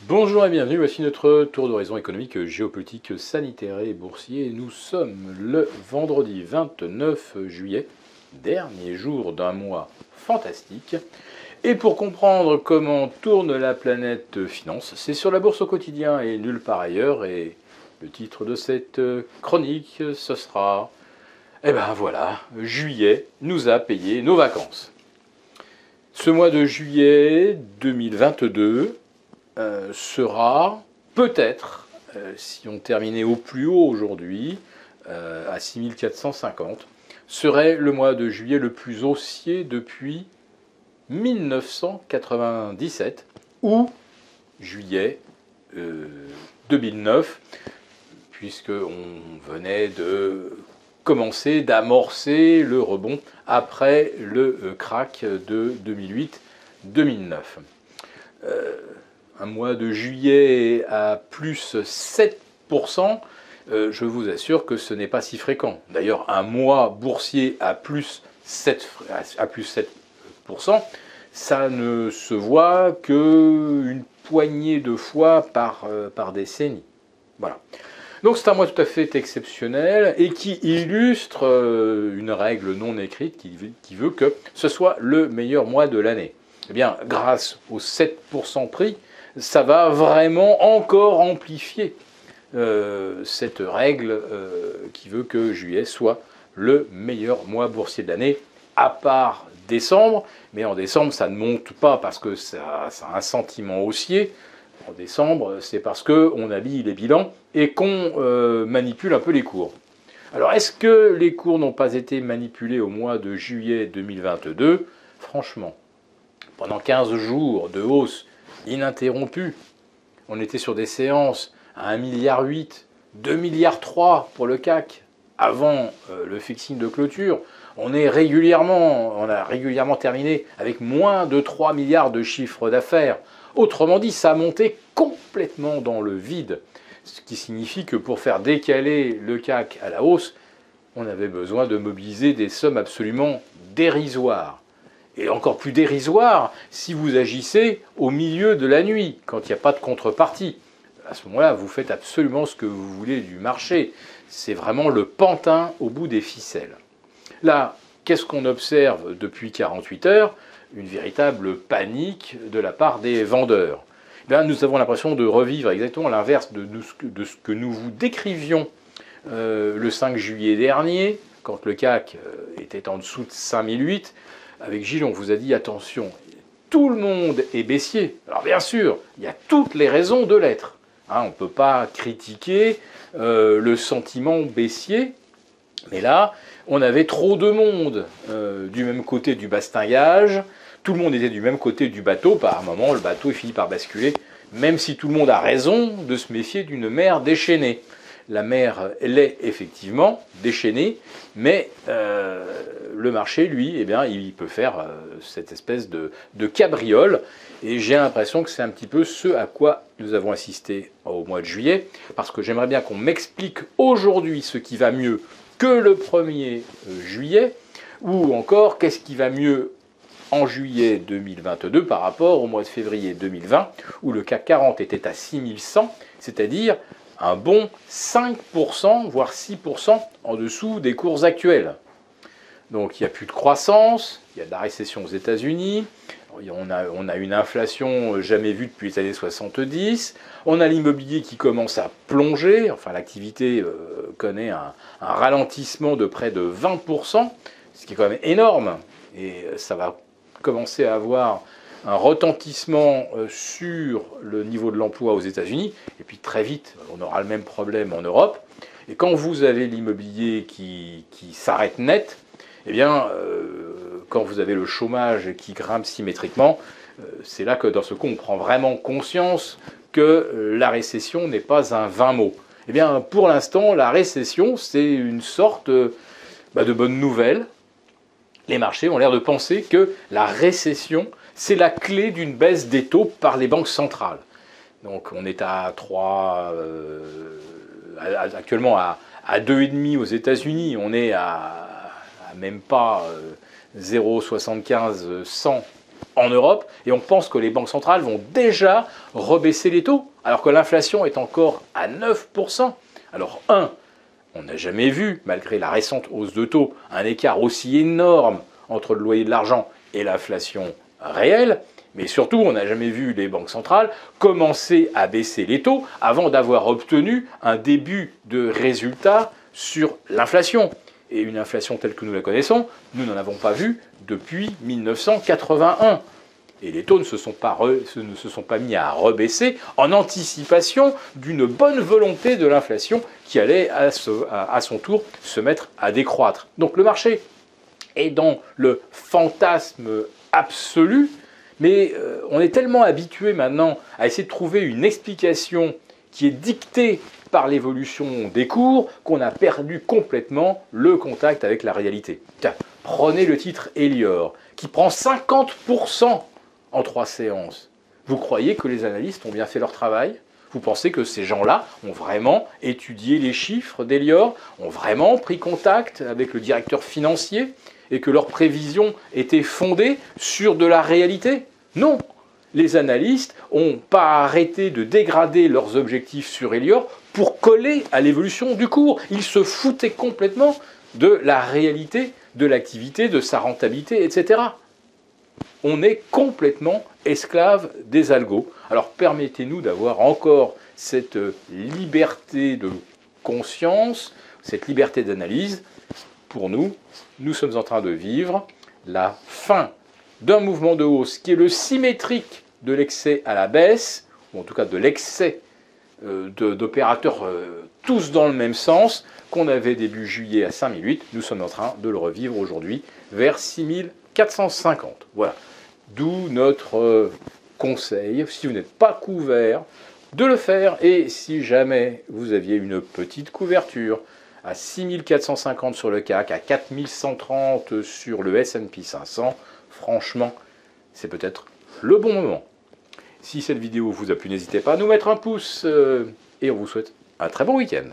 Bonjour et bienvenue, voici notre tour d'horizon économique, géopolitique, sanitaire et boursier. Nous sommes le vendredi 29 juillet, dernier jour d'un mois fantastique. Et pour comprendre comment tourne la planète finance, c'est sur la bourse au quotidien et nulle part ailleurs. Et le titre de cette chronique, ce sera... Eh ben voilà, juillet nous a payé nos vacances. Ce mois de juillet 2022... sera peut-être, si on terminait au plus haut aujourd'hui, à 6450, serait le mois de juillet le plus haussier depuis 1997 ou juillet 2009, puisqu'on venait de commencer, d'amorcer le rebond après le crack de 2008-2009. Un mois de juillet à plus 7%, je vous assure que ce n'est pas si fréquent. D'ailleurs, un mois boursier à plus 7%, ça ne se voit qu'une poignée de fois par décennie. Voilà. Donc c'est un mois tout à fait exceptionnel et qui illustre une règle non écrite qui veut que ce soit le meilleur mois de l'année. Eh bien, grâce aux 7% pris, ça va vraiment encore amplifier cette règle qui veut que juillet soit le meilleur mois boursier de l'année, à part décembre. Mais en décembre, ça ne monte pas parce que ça a un sentiment haussier. En décembre, c'est parce qu'on habille les bilans et qu'on manipule un peu les cours. Alors, est-ce que les cours n'ont pas été manipulés au mois de juillet 2022 ? Franchement, pendant 15 jours de hausse ininterrompue, on était sur des séances à 1,8 milliard, 2,3 milliards pour le CAC avant le fixing de clôture. On a régulièrement terminé avec moins de 3 milliards de chiffre d'affaires. Autrement dit, ça a monté complètement dans le vide, ce qui signifie que pour faire décaler le CAC à la hausse, on avait besoin de mobiliser des sommes absolument dérisoires. Et encore plus dérisoire si vous agissez au milieu de la nuit, quand il n'y a pas de contrepartie. À ce moment-là, vous faites absolument ce que vous voulez du marché. C'est vraiment le pantin au bout des ficelles. Là, qu'est-ce qu'on observe depuis 48 heures ? Une véritable panique de la part des vendeurs. Là, nous avons l'impression de revivre exactement l'inverse de ce que nous vous décrivions le 5 juillet dernier, quand le CAC était en dessous de 5008. Avec Gilles, on vous a dit attention, tout le monde est baissier. Alors bien sûr, il y a toutes les raisons de l'être. On ne peut pas critiquer le sentiment baissier, mais là, on avait trop de monde du même côté du bastingage. Tout le monde était du même côté du bateau. Par un moment, le bateau finit par basculer, même si tout le monde a raison de se méfier d'une mer déchaînée. La mer, elle est effectivement déchaînée, mais le marché, lui, eh bien, il peut faire cette espèce de cabriole. Et j'ai l'impression que c'est un petit peu ce à quoi nous avons assisté au mois de juillet, parce que j'aimerais bien qu'on m'explique aujourd'hui ce qui va mieux que le 1er juillet, ou encore qu'est-ce qui va mieux en juillet 2022 par rapport au mois de février 2020, où le CAC 40 était à 6100, c'est-à-dire un bon 5%, voire 6% en dessous des cours actuels. Donc il n'y a plus de croissance, il y a de la récession aux États-Unis, on a une inflation jamais vue depuis les années 70, on a l'immobilier qui commence à plonger, enfin l'activité connaît un ralentissement de près de 20%, ce qui est quand même énorme, et ça va commencer à avoir un retentissement sur le niveau de l'emploi aux États-Unis, et puis très vite, on aura le même problème en Europe. Et quand vous avez l'immobilier qui s'arrête net, eh bien, quand vous avez le chômage qui grimpe symétriquement, c'est là que, dans ce coup, on prend vraiment conscience que la récession n'est pas un vain mot. Eh bien, pour l'instant, la récession, c'est une sorte de bonne nouvelle. Les marchés ont l'air de penser que la récession, c'est la clé d'une baisse des taux par les banques centrales. Donc on est à 3, actuellement à 2,5 aux États-Unis, on est à même pas 0,75 100 en Europe, et on pense que les banques centrales vont déjà rebaisser les taux, alors que l'inflation est encore à 9%. Alors on n'a jamais vu, malgré la récente hausse de taux, un écart aussi énorme entre le loyer de l'argent et l'inflation réelle, mais surtout, on n'a jamais vu les banques centrales commencer à baisser les taux avant d'avoir obtenu un début de résultat sur l'inflation. Et une inflation telle que nous la connaissons, nous n'en avons pas vu depuis 1981. Et les taux ne se sont pas mis à rebaisser en anticipation d'une bonne volonté de l'inflation qui allait à son tour se mettre à décroître. Donc le marché est dans le fantasme absolu, mais on est tellement habitué maintenant à essayer de trouver une explication qui est dictée par l'évolution des cours qu'on a perdu complètement le contact avec la réalité. Tiens, prenez le titre Elior, qui prend 50% en 3 séances. Vous croyez que les analystes ont bien fait leur travail ? Vous pensez que ces gens-là ont vraiment étudié les chiffres d'Elior, ont vraiment pris contact avec le directeur financier et que leurs prévisions étaient fondées sur de la réalité ? Non. Les analystes n'ont pas arrêté de dégrader leurs objectifs sur Elior pour coller à l'évolution du cours. Ils se foutaient complètement de la réalité de l'activité, de sa rentabilité, etc. On est complètement esclave des algos. Alors permettez-nous d'avoir encore cette liberté de conscience, cette liberté d'analyse. Pour nous, nous sommes en train de vivre la fin d'un mouvement de hausse qui est le symétrique de l'excès à la baisse, ou en tout cas de l'excès d'opérateurs tous dans le même sens, qu'on avait début juillet à 5008. Nous sommes en train de le revivre aujourd'hui vers 6450. Voilà. D'où notre conseil, si vous n'êtes pas couvert, de le faire. Et si jamais vous aviez une petite couverture à 6450 sur le CAC, à 4130 sur le S&P 500, franchement, c'est peut-être le bon moment. Si cette vidéo vous a plu, n'hésitez pas à nous mettre un pouce et on vous souhaite un très bon week-end.